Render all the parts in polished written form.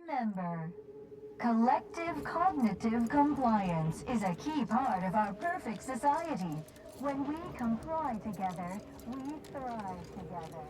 Remember, collective cognitive compliance is a key part of our perfect society. When we comply together, we thrive together.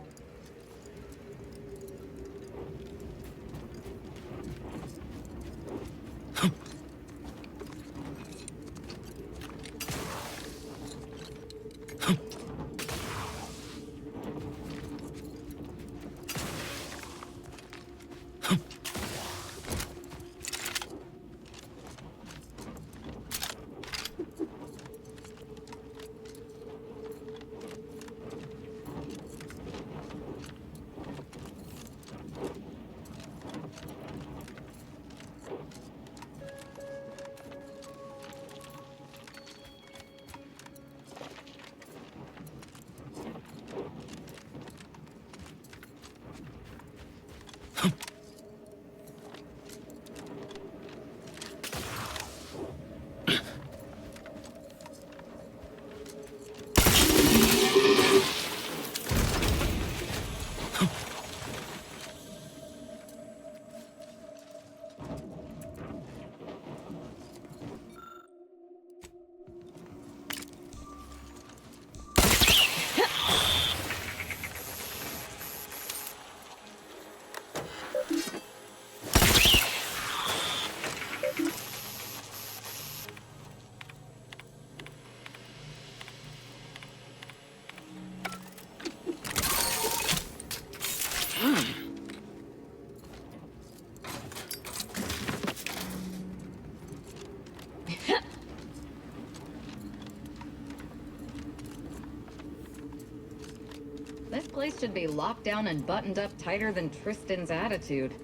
This place should be locked down and buttoned up tighter than Tristan's attitude.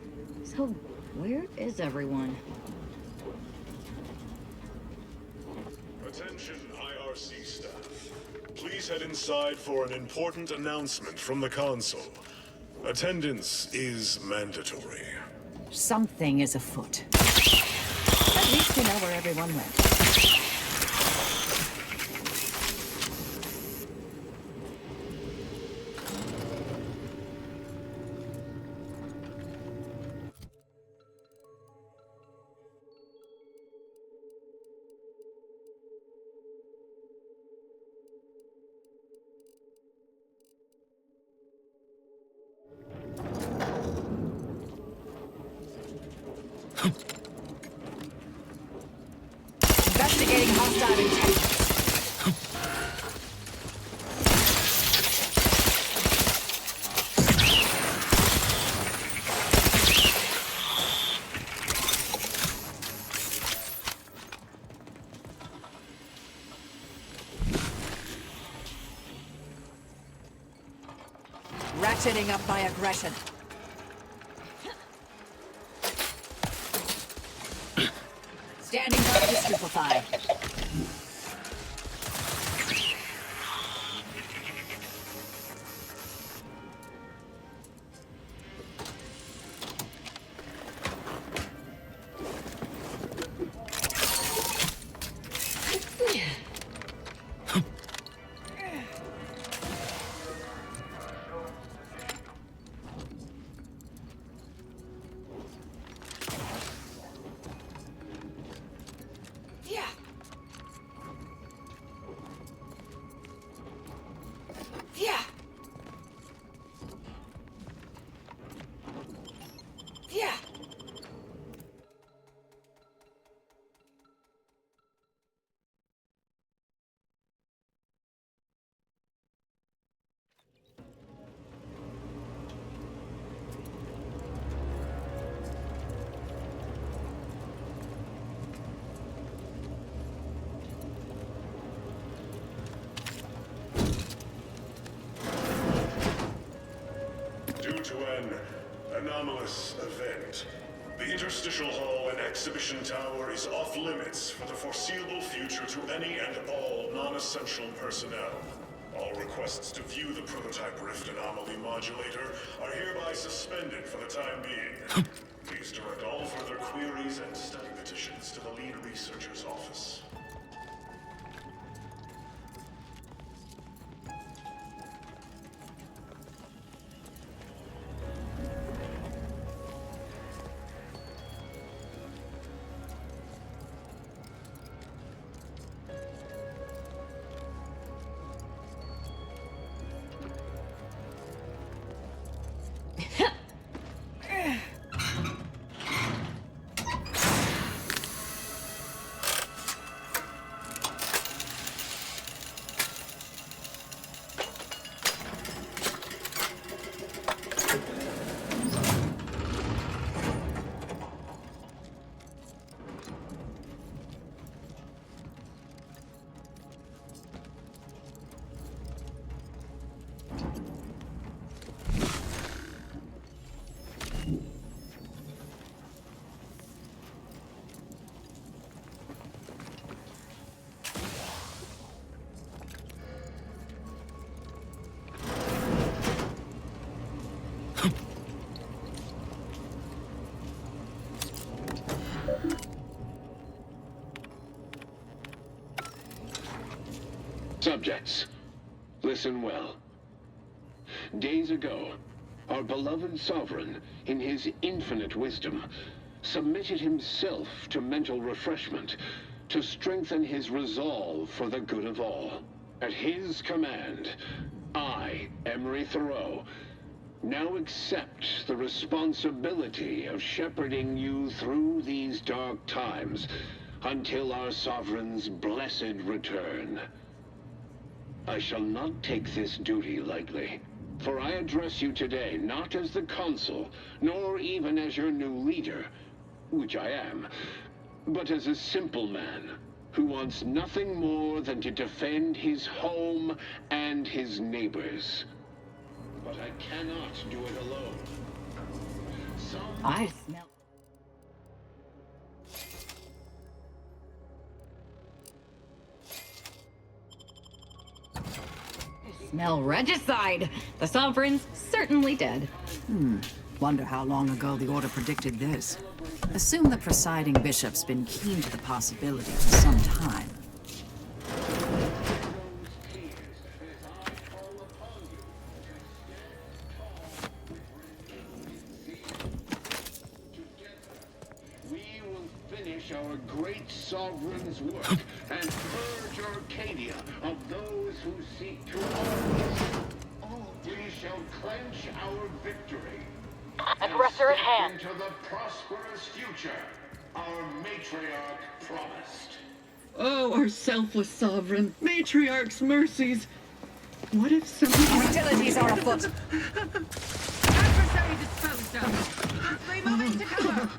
So, where is everyone? Attention IRC staff. Please head inside for an important announcement from the console. Attendance is mandatory. Something is afoot. At least we know where everyone went. Investigating hostile intelligence. Ratcheting up my aggression. Standing by to stupefy. Due to an anomalous event, the interstitial hall and exhibition tower is off limits for the foreseeable future to any and all non-essential personnel. All requests to view the prototype rift anomaly modulator are hereby suspended for the time being. Please direct all further queries and study petitions to the lead researcher's office. Subjects, listen well. Days ago, our beloved sovereign, in his infinite wisdom, submitted himself to mental refreshment to strengthen his resolve for the good of all. At his command, I, Emery Thoreau, now accept the responsibility of shepherding you through these dark times until our sovereign's blessed return. I shall not take this duty lightly, for I address you today not as the consul, nor even as your new leader, which I am, but as a simple man who wants nothing more than to defend his home and his neighbors. But I cannot do it alone. I smell. Smell regicide. The sovereign's certainly dead. Wonder how long ago the order predicted this. Assume the presiding bishop's been keen to the possibility for some time. We will finish our great sovereign's work and purge Arcadia of those who seek to harm us. We shall clench our victory. Aggressor at hand. Into the prosperous future our matriarch promised. Oh, our selfless sovereign, matriarch's mercies. What if someone... Hostilities are afoot. Adversary disposed of. 3 moments to cover.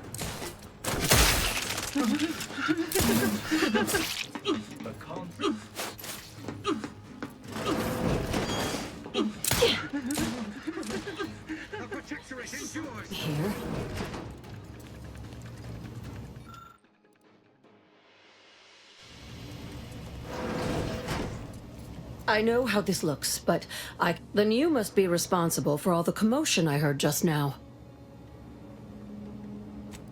Here. I know how this looks, but then you must be responsible for all the commotion I heard just now.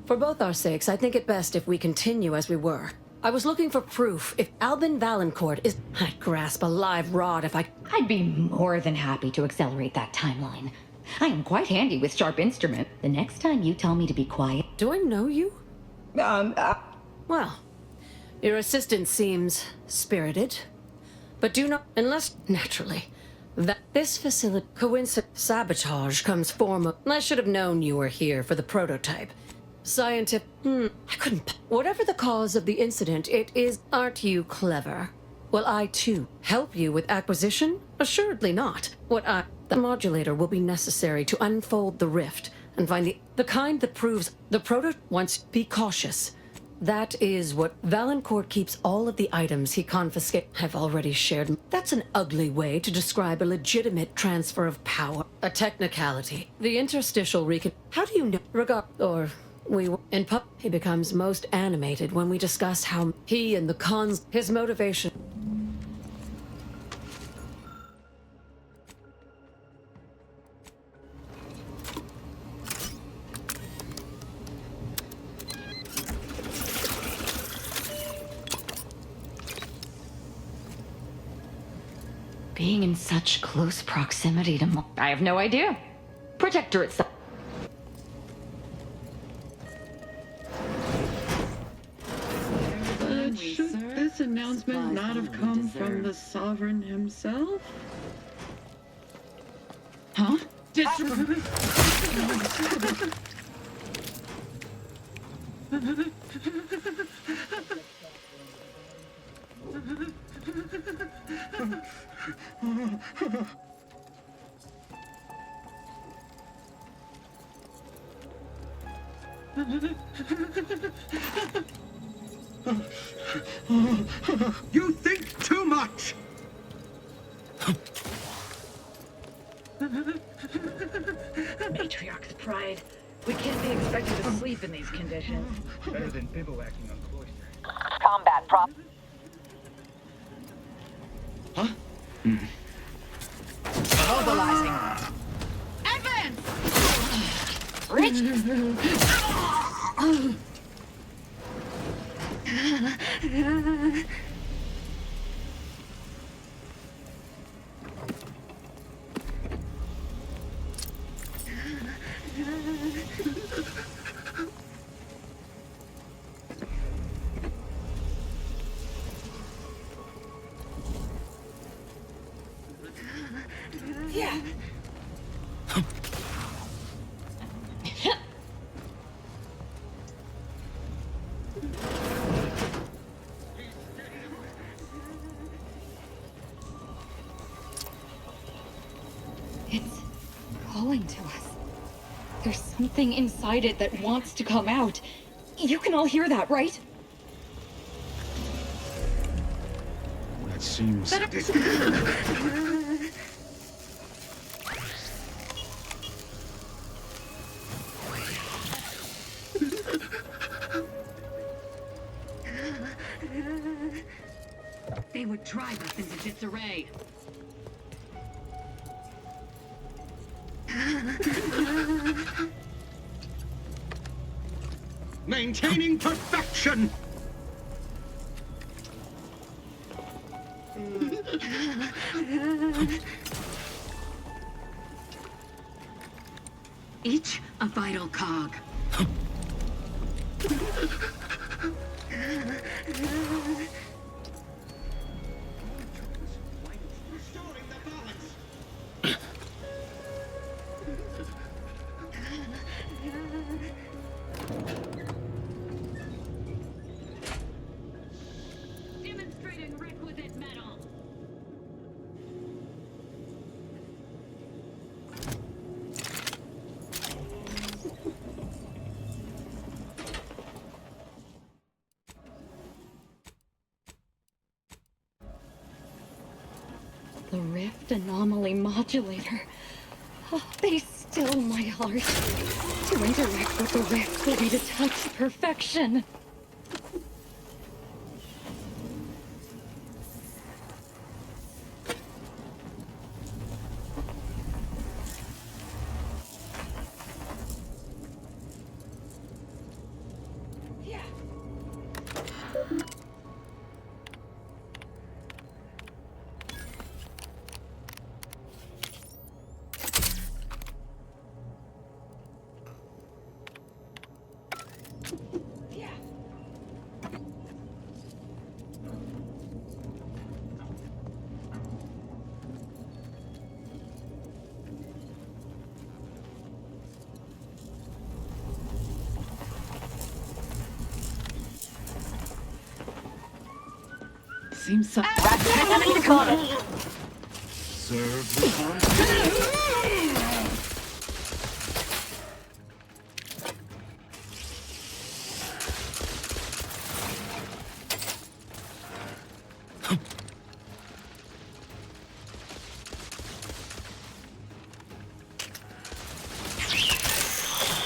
For both our sakes, I think it best if we continue as we were. I was looking for proof. If Albin Valancourt is... I'd grasp a live rod if I'd be more than happy to accelerate that timeline. I am quite handy with sharp instrument. The next time you tell me to be quiet... Do I know you? Well, your assistant seems spirited. But do not... Unless, naturally, that this facility... Sabotage comes form of... I should have known you were here for the prototype. Scientific... I couldn't... Whatever the cause of the incident, it is... Aren't you clever? Will I, too, help you with acquisition? Assuredly not. The modulator will be necessary to unfold the rift and find the kind that proves the once be cautious. That is what Valancourt keeps all of the items he confiscates. I've already shared. That's an ugly way to describe a legitimate transfer of power. A technicality. The interstitial How do you know? In Pup, he becomes most animated when we discuss how he and the cons, his motivation. Being in such close proximity to... I have no idea. Protector itself. Should this announcement not have come from the sovereign himself? Huh? You think too much! Matriarch's pride. We can't be expected to sleep in these conditions. Better than bivouacking on cloister. Combat prop. Huh? Mobilizing. It's calling to us. There's something inside it that wants to come out. You can all hear that, right? That seems... They would drive us into disarray. Maintaining perfection! Each a vital cog. Restoring the balance! Demonstrating requisite metal. The rift anomaly modulator. Oh, they still my heart. To interact with the rift will be to touch perfection. Seems so. Enemy spotted. Serve the concept.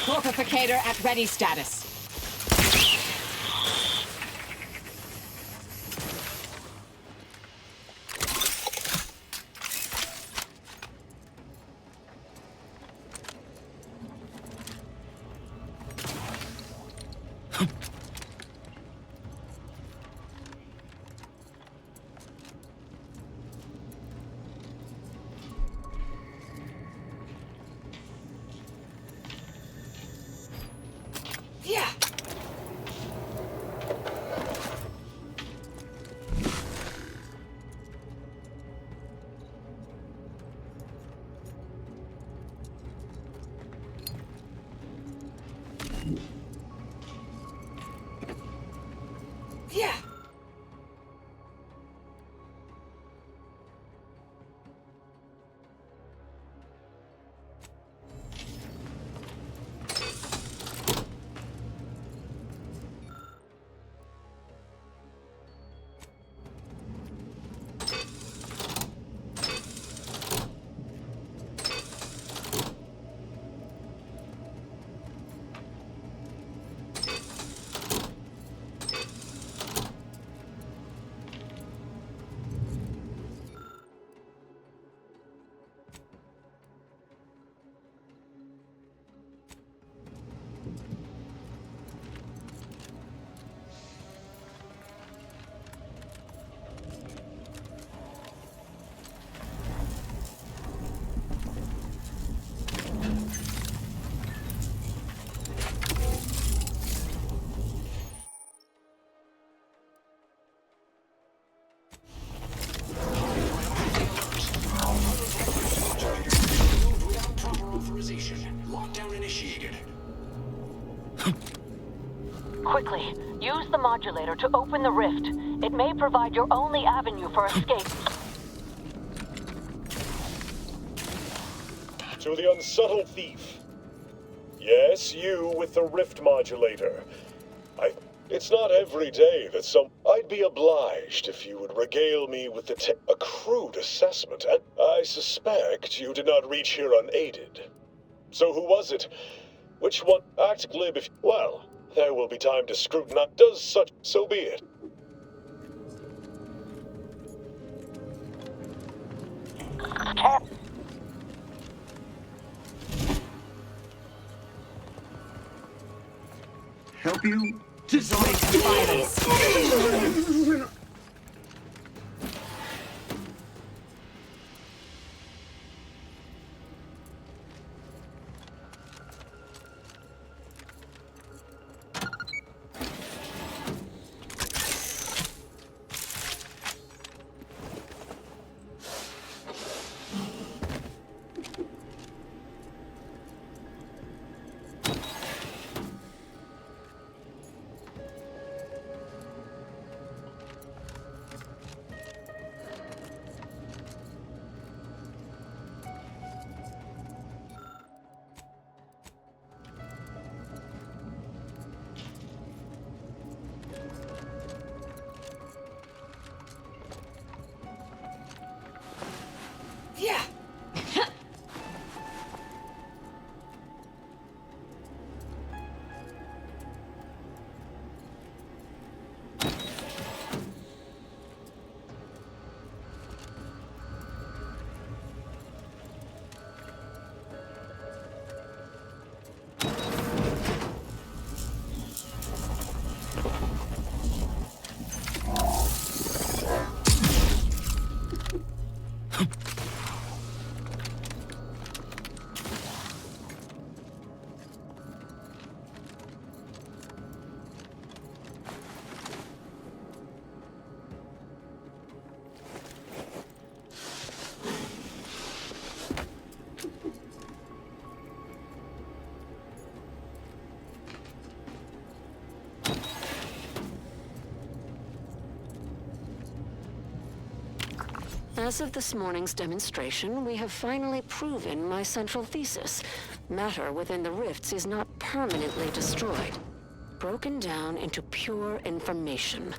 Fortificator at ready status. Yeah. Yeah. Lockdown initiated. Quickly, use the modulator to open the rift. It may provide your only avenue for escape. To the unsubtle thief. Yes, you with the rift modulator. It's not every day that I'd be obliged if you would regale me with a crude assessment, and I suspect you did not reach here unaided. So who was it? Which one? Act glib if... Well, there will be time to scrutinize. Does such... So be it. Help you? Zoid violence. Yeah. As of this morning's demonstration, we have finally proven my central thesis. Matter within the rifts is not permanently destroyed, broken down into pure information.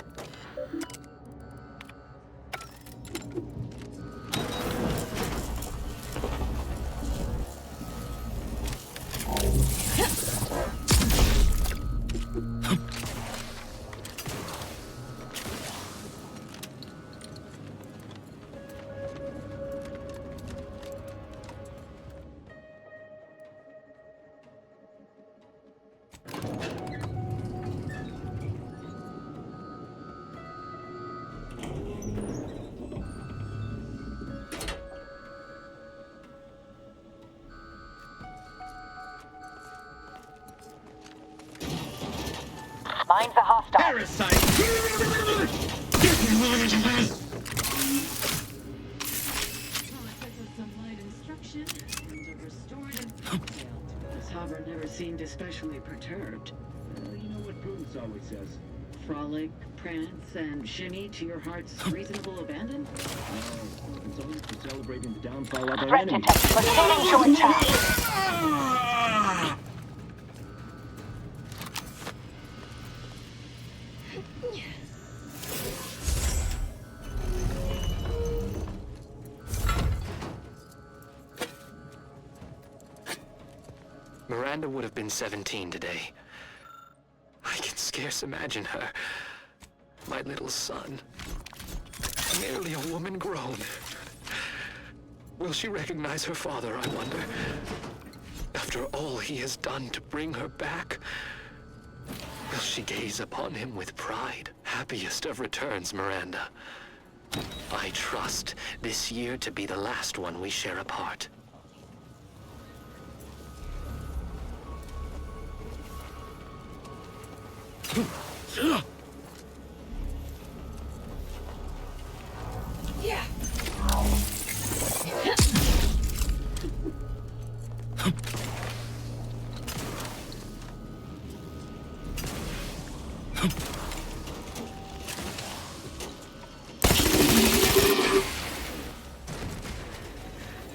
Mine's a hostile. Parasite! Get me one of them! Some light instruction and a restorative cocktail to Sovereign never seemed especially perturbed. You know what Prudence always says. Frolic, prance, and shimmy to your heart's reasonable abandon? It's always for celebrating the downfall of our Threat enemies. detected. Proceeding to attack. Miranda would have been 17 today. I can scarce imagine her. My little son. Nearly a woman grown. Will she recognize her father, I wonder? After all he has done to bring her back, will she gaze upon him with pride? Happiest of returns, Miranda. I trust this year to be the last one we share apart.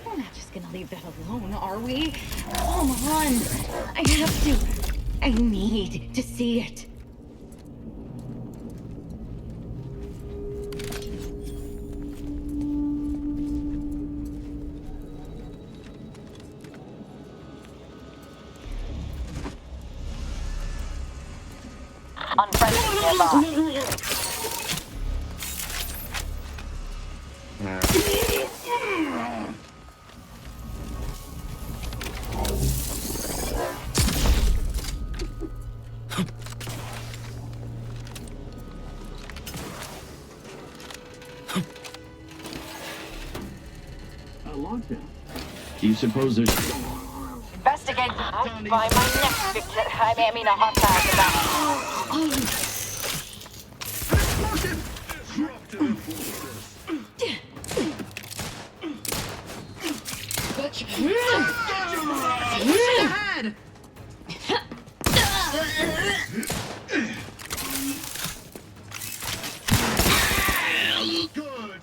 We're not just gonna leave that alone, are we? Come on! I have to. I need to see it. Unfriendly nearby. A lockdown. Do you suppose there's... Investigate by my next victim. I mean a hot pass about. Ahead! Good.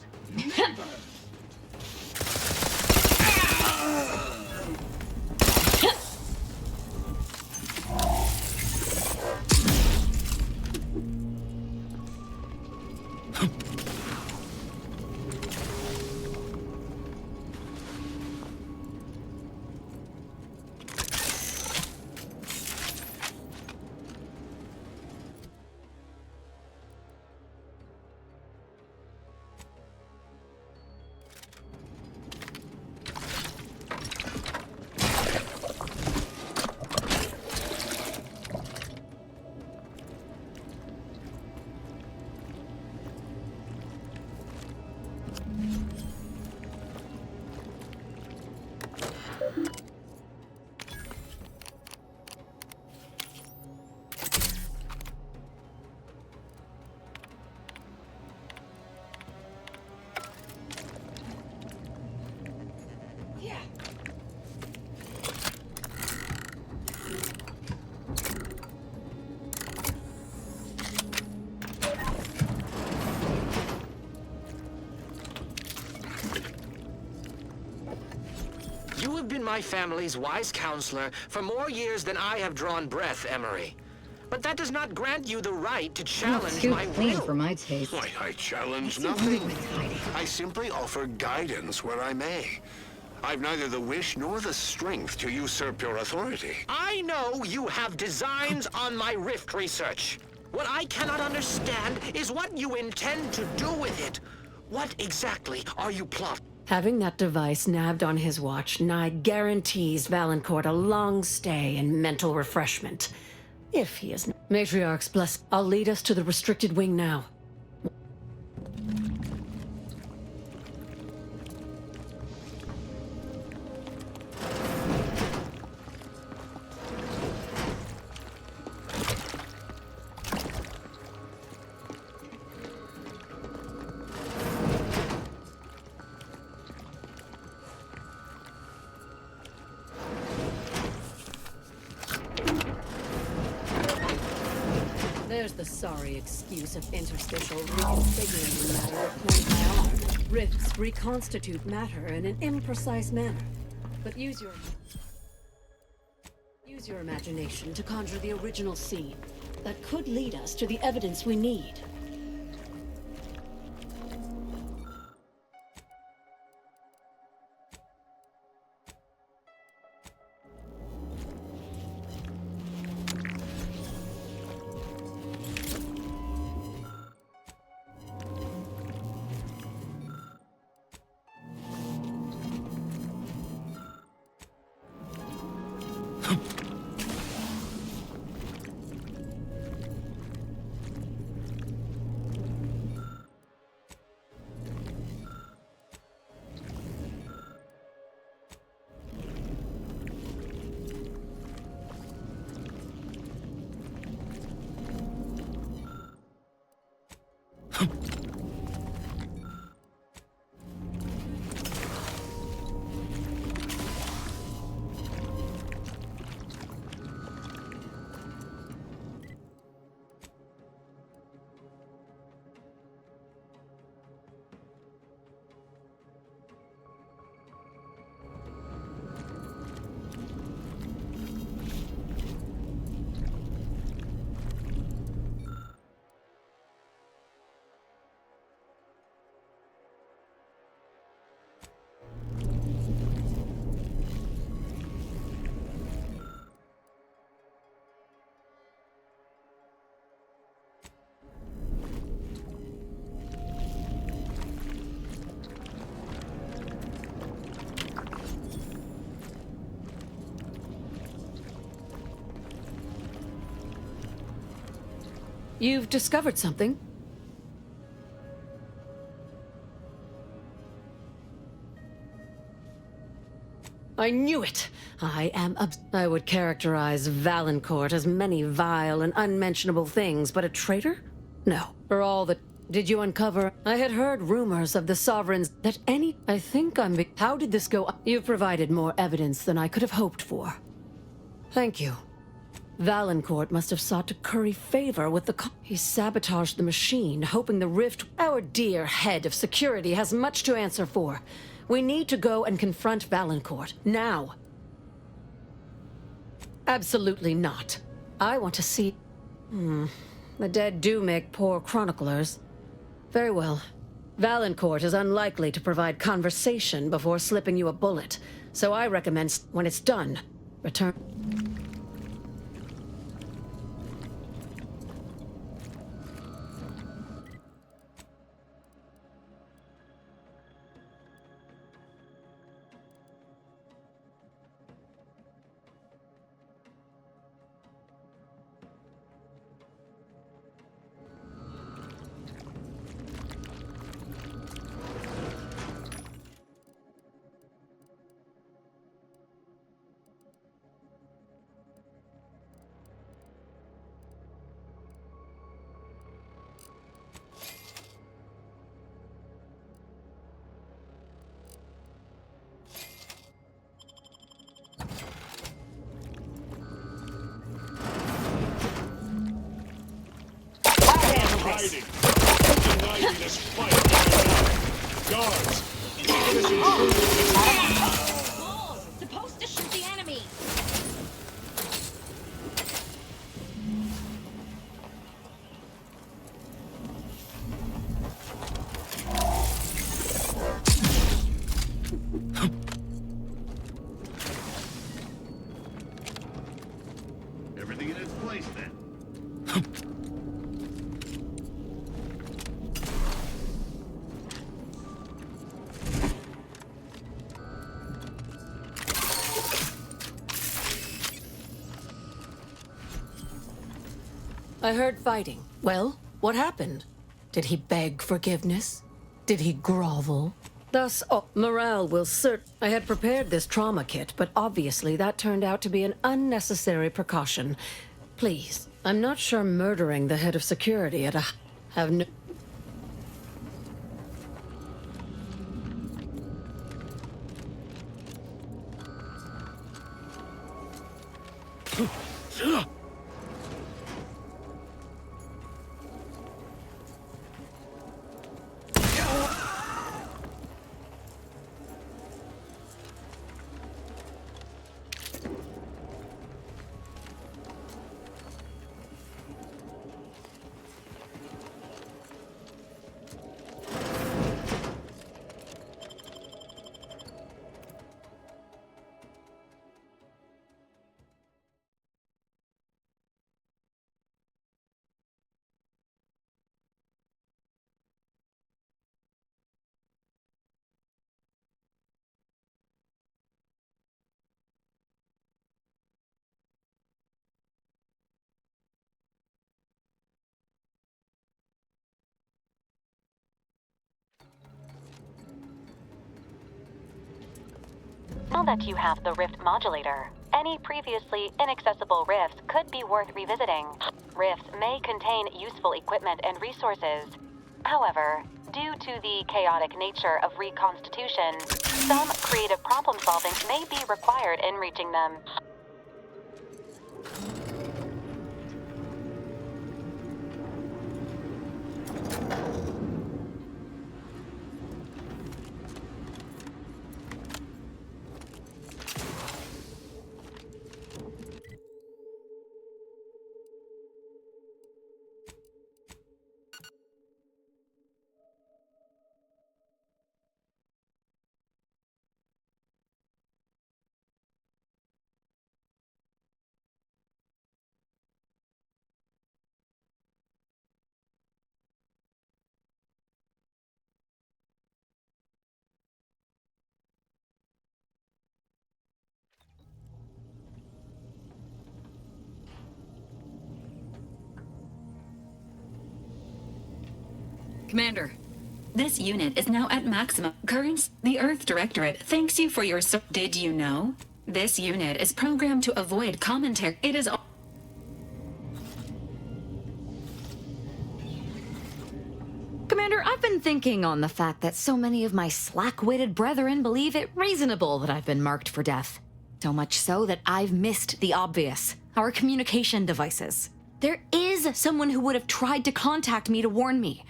You have been my family's wise counselor for more years than I have drawn breath, Emery. But that does not grant you the right to challenge Too my clean will. for my taste. Why, I challenge What's nothing. wrong with Heidi? I simply offer guidance where I may. I've neither the wish nor the strength to usurp your authority. I know you have designs on my rift research. What I cannot understand is what you intend to do with it. What exactly are you plotting? Having that device nabbed on his watch nigh guarantees Valancourt a long stay and mental refreshment. If he is... Matriarch's blessed. I'll lead us to the restricted wing now. There's the sorry excuse of interstitial reconfiguring matter applied by all. Rifts reconstitute matter in an imprecise manner. But use your imagination to conjure the original scene that could lead us to the evidence we need. You've discovered something? I knew it! I would characterize Valancourt as many vile and unmentionable things, but a traitor? No. For all that... Did you uncover? I had heard rumors of the Sovereigns that any... How did this go? You've provided more evidence than I could have hoped for. Thank you. Valancourt must have sought to curry favor with the... He sabotaged the machine, hoping the rift... Our dear head of security has much to answer for. We need to go and confront Valancourt, now. Absolutely not. I want to see... The dead do make poor chroniclers. Very well. Valancourt is unlikely to provide conversation before slipping you a bullet, so I recommend when it's done, return... Hiding. Deny me this fight. Guards, even as intruder Balls! Supposed to shoot the enemy! Everything in its place then. I heard fighting. Well, what happened? Did he beg forgiveness? Did he grovel? Thus, morale will I had prepared this trauma kit, but obviously that turned out to be an unnecessary precaution. Please, I'm not sure murdering the head of security at a... have no... Now that you have the rift modulator, any previously inaccessible rifts could be worth revisiting. Rifts may contain useful equipment and resources. However, due to the chaotic nature of reconstitution, some creative problem solving may be required in reaching them. Commander, this unit is now at maximum currents. The Earth Directorate thanks you for your Did you know? This unit is programmed to avoid commentary. It is... Commander, I've been thinking on the fact that so many of my slack-witted brethren believe it reasonable that I've been marked for death. So much so that I've missed the obvious, our communication devices. There is someone who would have tried to contact me to warn me.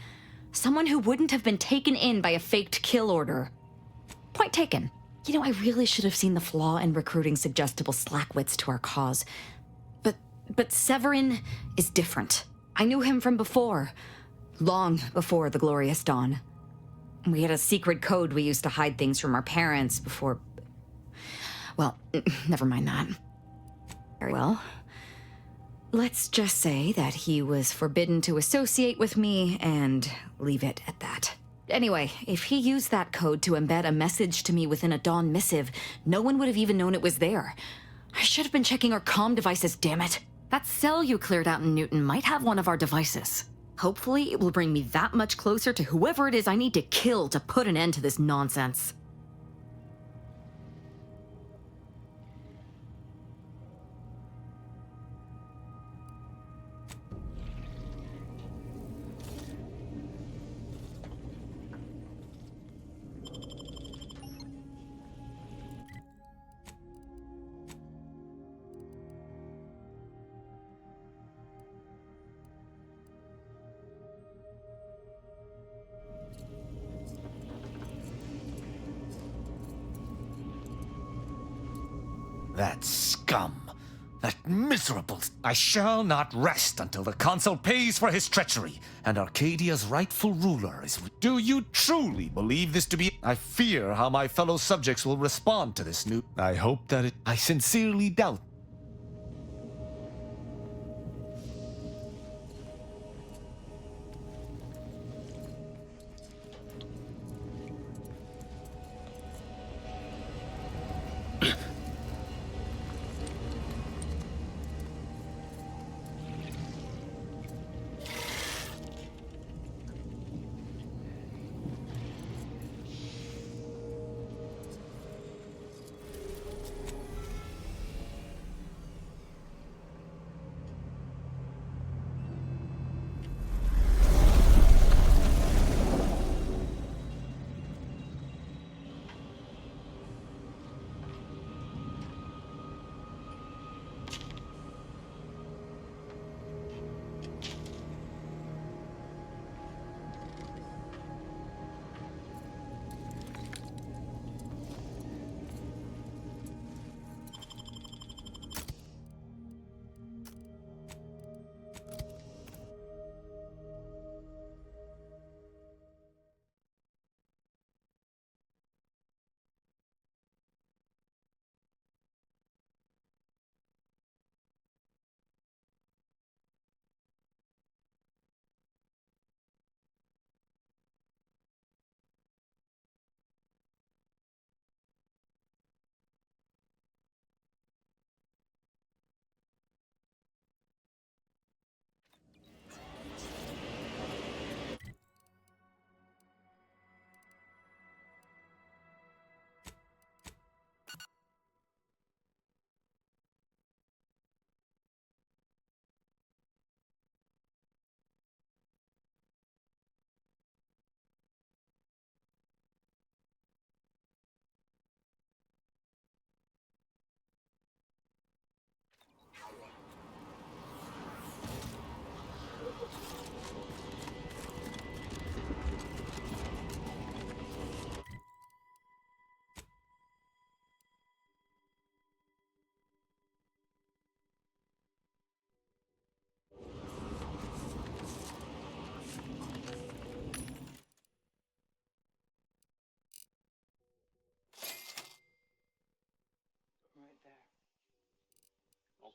Someone who wouldn't have been taken in by a faked kill order. Point taken. You know, I really should have seen the flaw in recruiting suggestible slackwits to our cause. But Severin is different. I knew him from before. Long before the Glorious Dawn. We had a secret code we used to hide things from our parents before... Well, never mind that. Very well. Let's just say that he was forbidden to associate with me and leave it at that. Anyway, if he used that code to embed a message to me within a Dawn missive, no one would have even known it was there. I should have been checking our comm devices, damn it. That cell you cleared out in Newton might have one of our devices. Hopefully, it will bring me that much closer to whoever it is I need to kill to put an end to this nonsense. That scum! That miserable... I shall not rest until the Consul pays for his treachery, and Arcadia's rightful ruler is... Do you truly believe this to be... I fear how my fellow subjects will respond to this new... I hope that it... I sincerely doubt...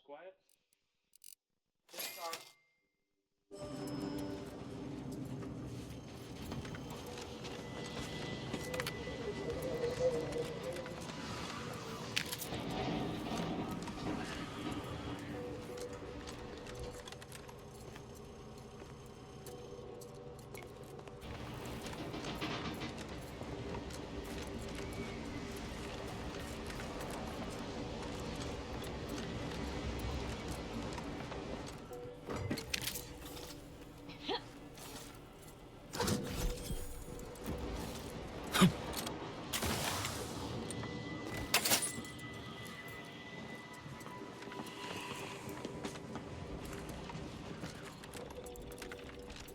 quiet. Let's start.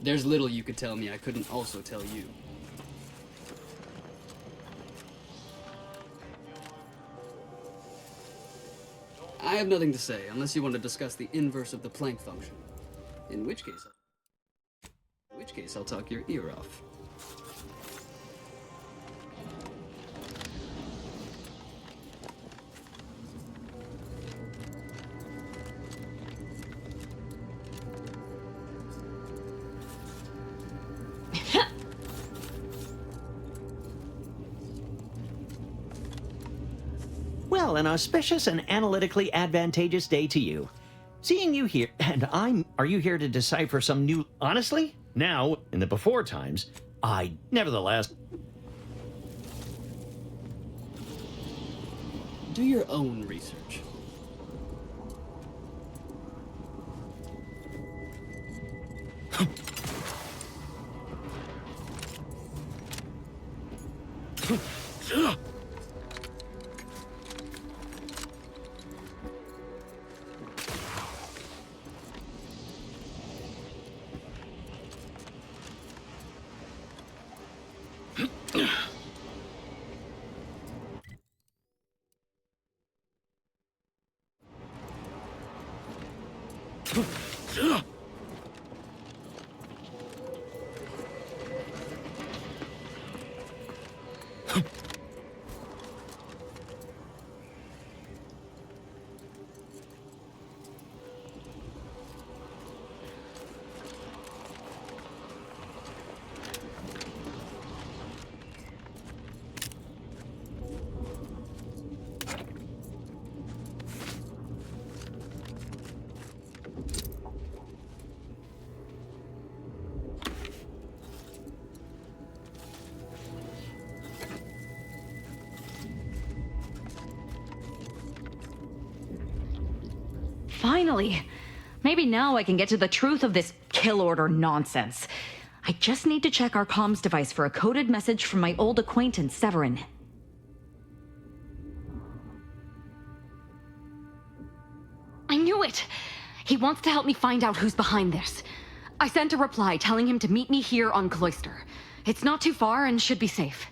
There's little you could tell me I couldn't also tell you. I have nothing to say, unless you want to discuss the inverse of the Planck function. In which case I'll talk your ear off. Well, an auspicious and analytically advantageous day to you. Seeing you here, and are you here to decipher some new... Honestly, now, in the before times, nevertheless... Do your own research. Finally! Maybe now I can get to the truth of this kill order nonsense. I just need to check our comms device for a coded message from my old acquaintance, Severin. I knew it! He wants to help me find out who's behind this. I sent a reply telling him to meet me here on Cloister. It's not too far and should be safe.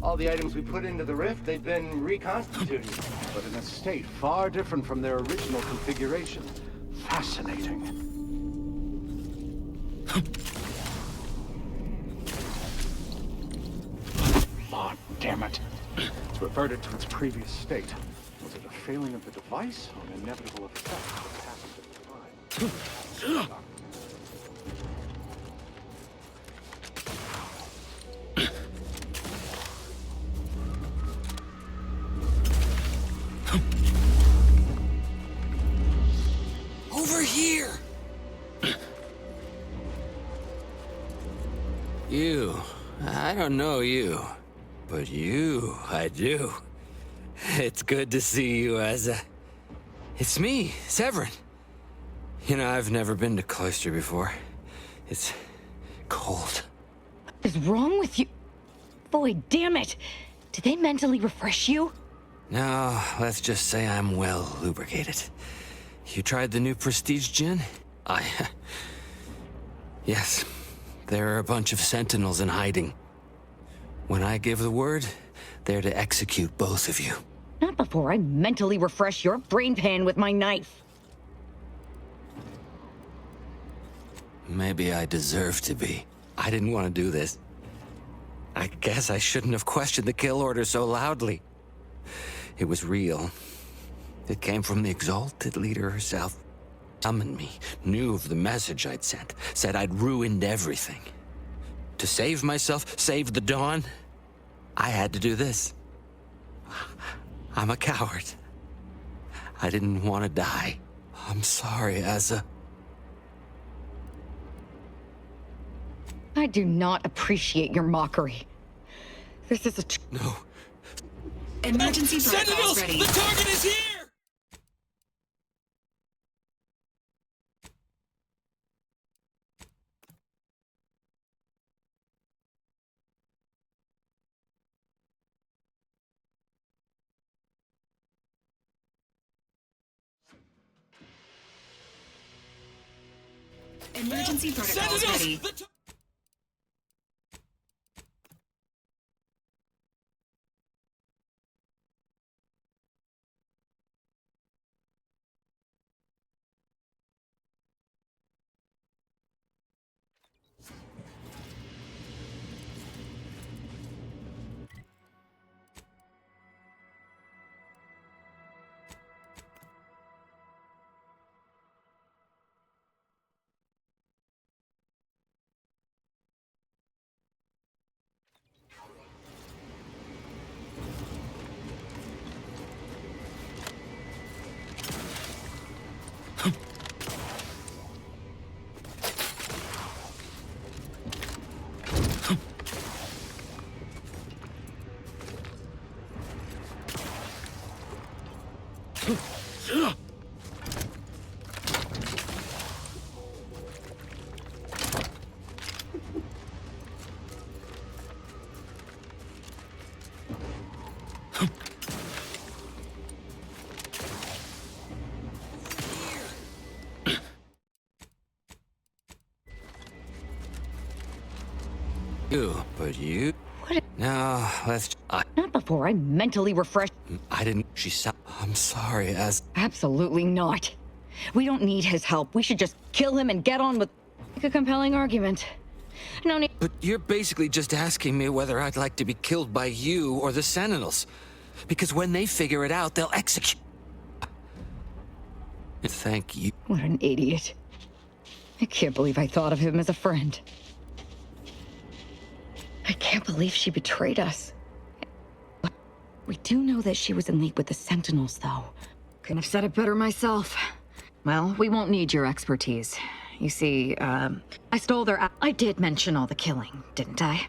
All the items we put into the rift, they've been reconstituted, but in a state far different from their original configuration. Fascinating. Oh, damn it. It's reverted to its previous state. Was it a failing of the device or an inevitable effect of the passage of time? Over here! You. I don't know you. But you, I do. It's good to see you, Asa. It's me, Severin. You know, I've never been to Cloister before. It's cold. What is wrong with you? Boy, damn it! Did they mentally refresh you? No, let's just say I'm well lubricated. You tried the new Prestige gin? Yes. There are a bunch of sentinels in hiding. When I give the word, they're to execute both of you. Not before I mentally refresh your brain pan with my knife. Maybe I deserve to be. I didn't want to do this. I guess I shouldn't have questioned the kill order so loudly. It was real. It came from the exalted leader herself. Summoned me, knew of the message I'd sent, said I'd ruined everything. To save myself, save the Dawn, I had to do this. I'm a coward. I didn't want to die. I'm sorry, Asa. I do not appreciate your mockery. This is a... No. Emergency protocols Sentinels! ready. The target is here! Emergency protocols ready. But you... What? No, let's... Not before I mentally refresh... I didn't... She said... I'm sorry, as... Absolutely not. We don't need his help. We should just kill him and get on with... Make a compelling argument. No need... But you're basically just asking me whether I'd like to be killed by you or the Sentinels. Because when they figure it out, they'll execute... Thank you. What an idiot. I can't believe I thought of him as a friend. I can't believe she betrayed us. We do know that she was in league with the Sentinels, though. Couldn't have said it better myself. Well, we won't need your expertise. You see, I stole their... I did mention all the killing, didn't I?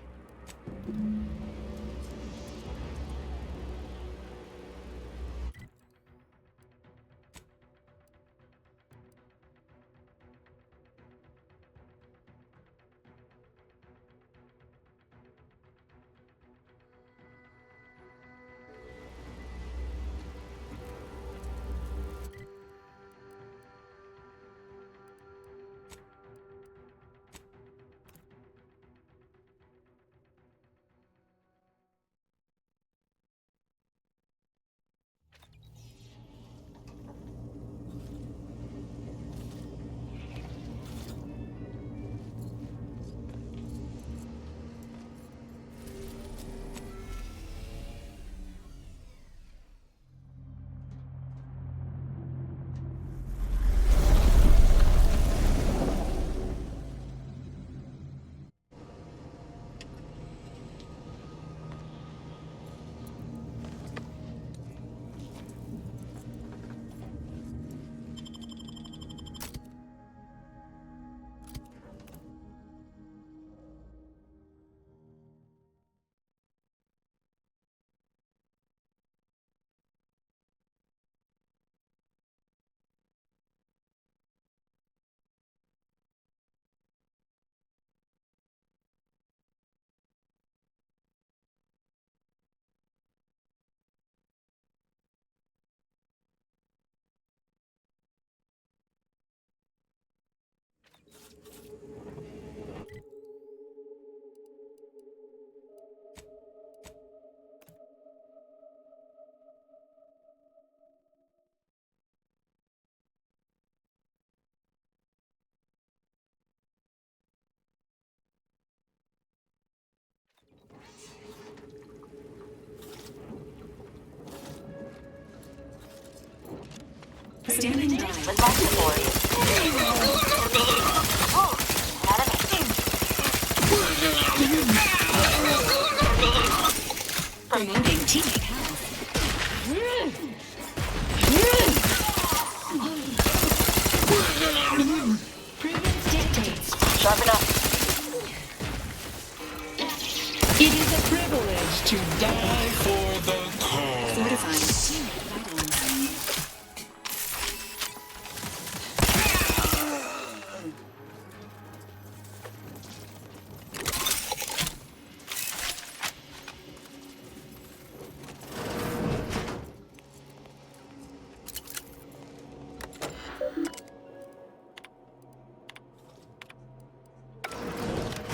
Standing by. With my support. Oh, enemy. Promoting teammate health. Prudence dictates. Sharpen up. It is a privilege to die for the cause. Fortifying teammate vitals.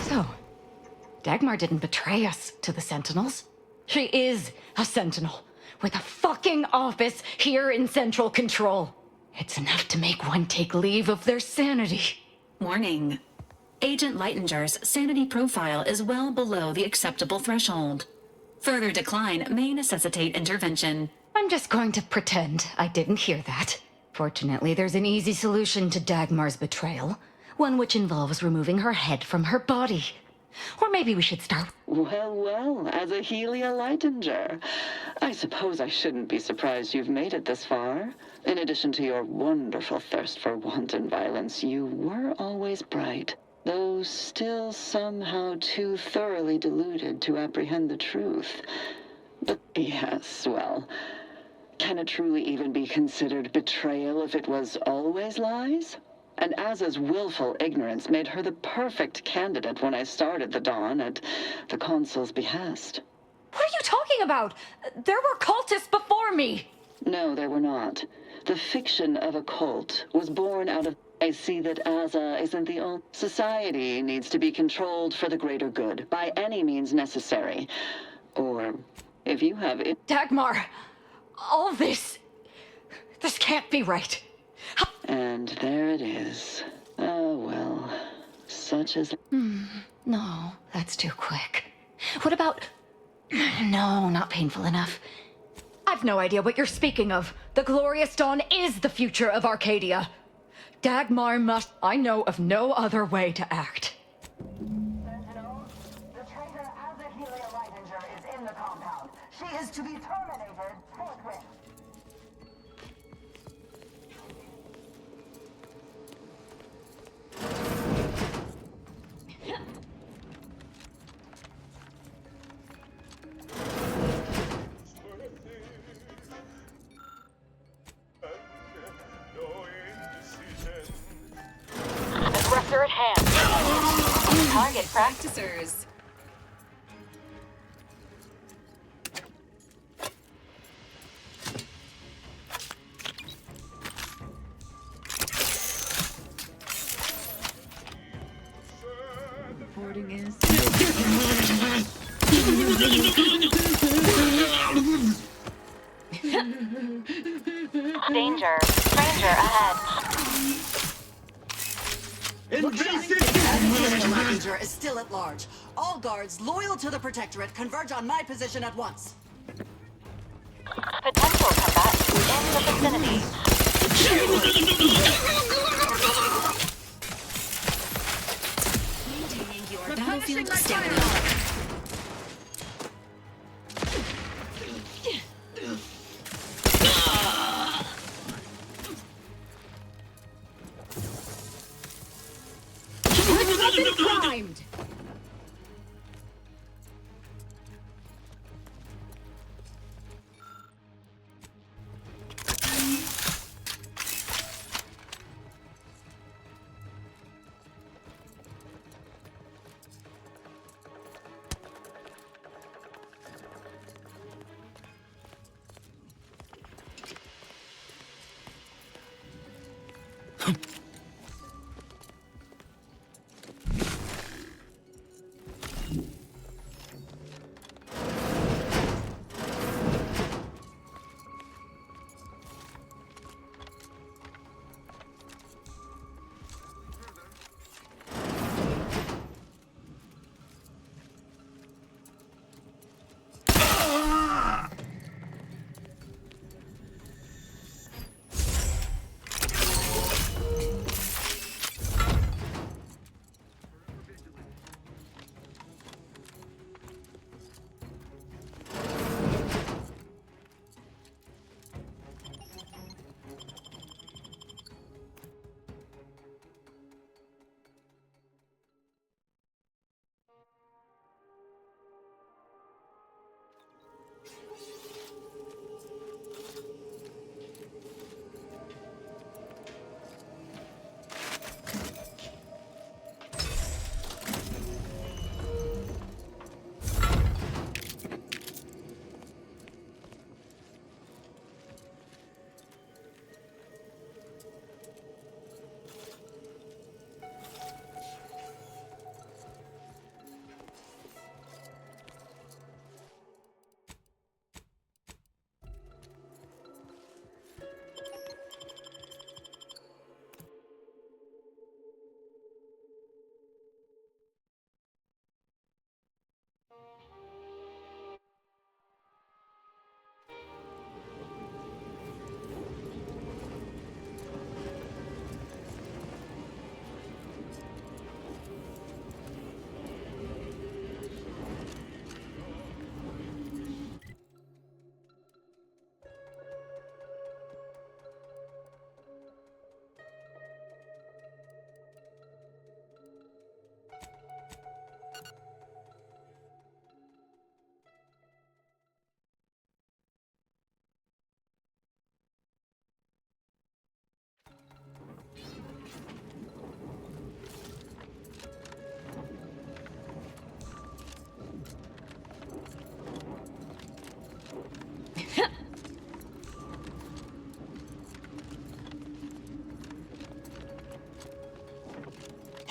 So, Dagmar didn't betray us to the Sentinels. She is a Sentinel with a fucking office here in Central Control. It's enough to make one take leave of their sanity. Warning. Agent Leitinger's sanity profile is well below the acceptable threshold. Further decline may necessitate intervention. I'm just going to pretend I didn't hear that. Fortunately, there's an easy solution to Dagmar's betrayal. One which involves removing her head from her body. Or maybe we should start. Well, well, as a Helia Leitinger, I suppose I shouldn't be surprised you've made it this far. In addition to your wonderful thirst for wanton violence, you were always bright, though still somehow too thoroughly deluded to apprehend the truth. But yes, well, can it truly even be considered betrayal if it was always lies? And Aza's willful ignorance made her the perfect candidate when I started the Dawn at the Consul's behest. What are you talking about? There were cultists before me. No, there were not. The fiction of a cult was born out of... I see that Aza isn't the only... Society needs to be controlled for the greater good, by any means necessary. Or, if you have it... Dagmar, all this... This can't be right. And there it is. Oh, well, such as... No, that's too quick. What about... No, not painful enough. I've no idea what you're speaking of. The Glorious Dawn is the future of Arcadia. Dagmar must... I know of no other way to act. Sentinel, the traitor Helia Leitinger is in the compound. She is to be terminated forthwith. Aggressor at hand. Target Practicers. Reporting is... Danger. Stranger ahead. Messenger is still at large. All guards loyal to the Protectorate converge on my position at once. Potential combatants in the vicinity. Maintaining your battlefield stamina. Primed.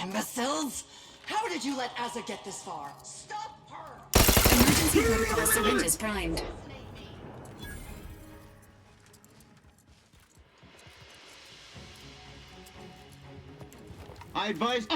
Imbeciles! How did you let Asa get this far? Stop her! Emergency protocol syringes primed. I advise.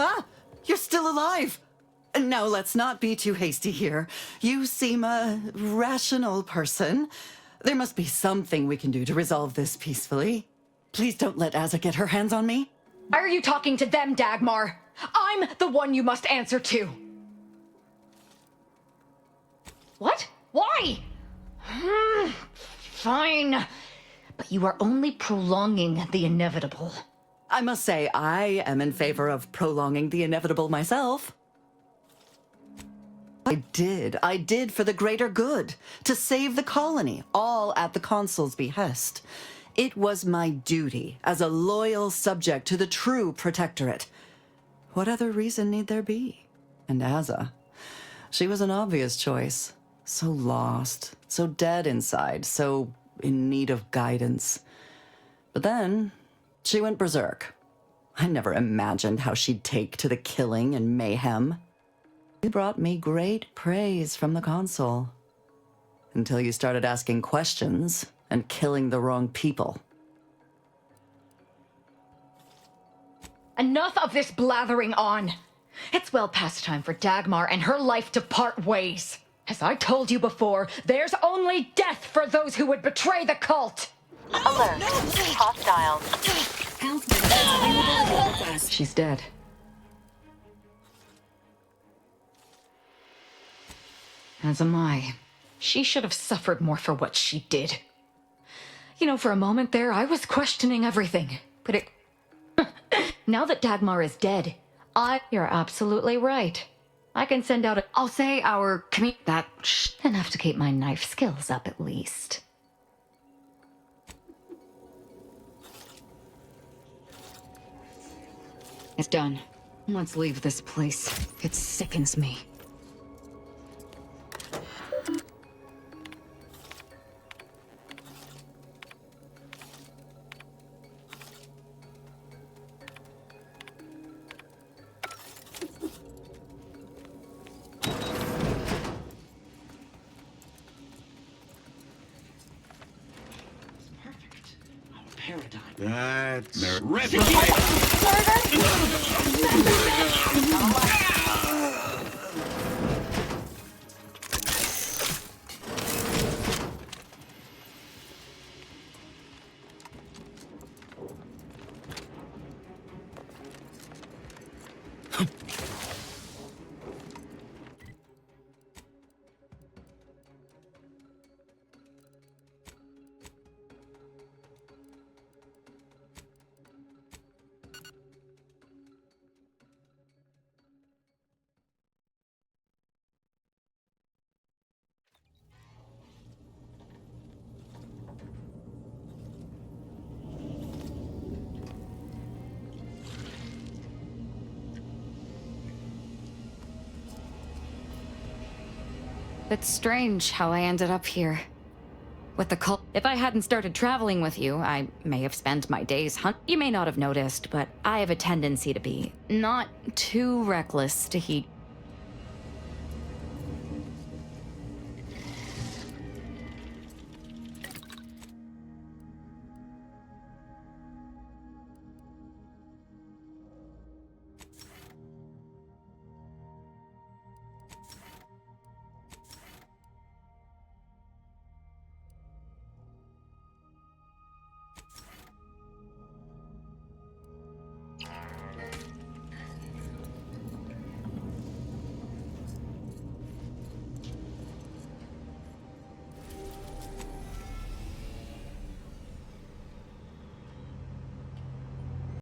Ah! You're still alive! Now, let's not be too hasty here. You seem a rational person. There must be something we can do to resolve this peacefully. Please don't let Asa get her hands on me. Why are you talking to them, Dagmar? I'm the one you must answer to. What? Why? Fine. But you are only prolonging the inevitable. I must say, I am in favor of prolonging the inevitable myself. I did for the greater good, to save the colony, all at the consul's behest. It was my duty as a loyal subject to the true protectorate. What other reason need there be? And Asa, she was an obvious choice. So lost, so dead inside, so in need of guidance. But then, she went berserk. I never imagined how she'd take to the killing and mayhem. You brought me great praise from the consul. Until you started asking questions and killing the wrong people. Enough of this blathering on. It's well past time for Dagmar and her life to part ways. As I told you before, there's only death for those who would betray the cult. Alert. Hostiles. She's dead. As am I. She should have suffered more for what she did. You know, for a moment there, I was questioning everything. But it... Now that Dagmar is dead, You're absolutely right. I can send out I'll say our That's enough to keep my knife skills up at least. It's done. Let's leave this place. It sickens me. That's It's strange how I ended up here. With the cult. If I hadn't started traveling with you, I may have spent my days You may not have noticed, but I have a tendency to be not too reckless to heed.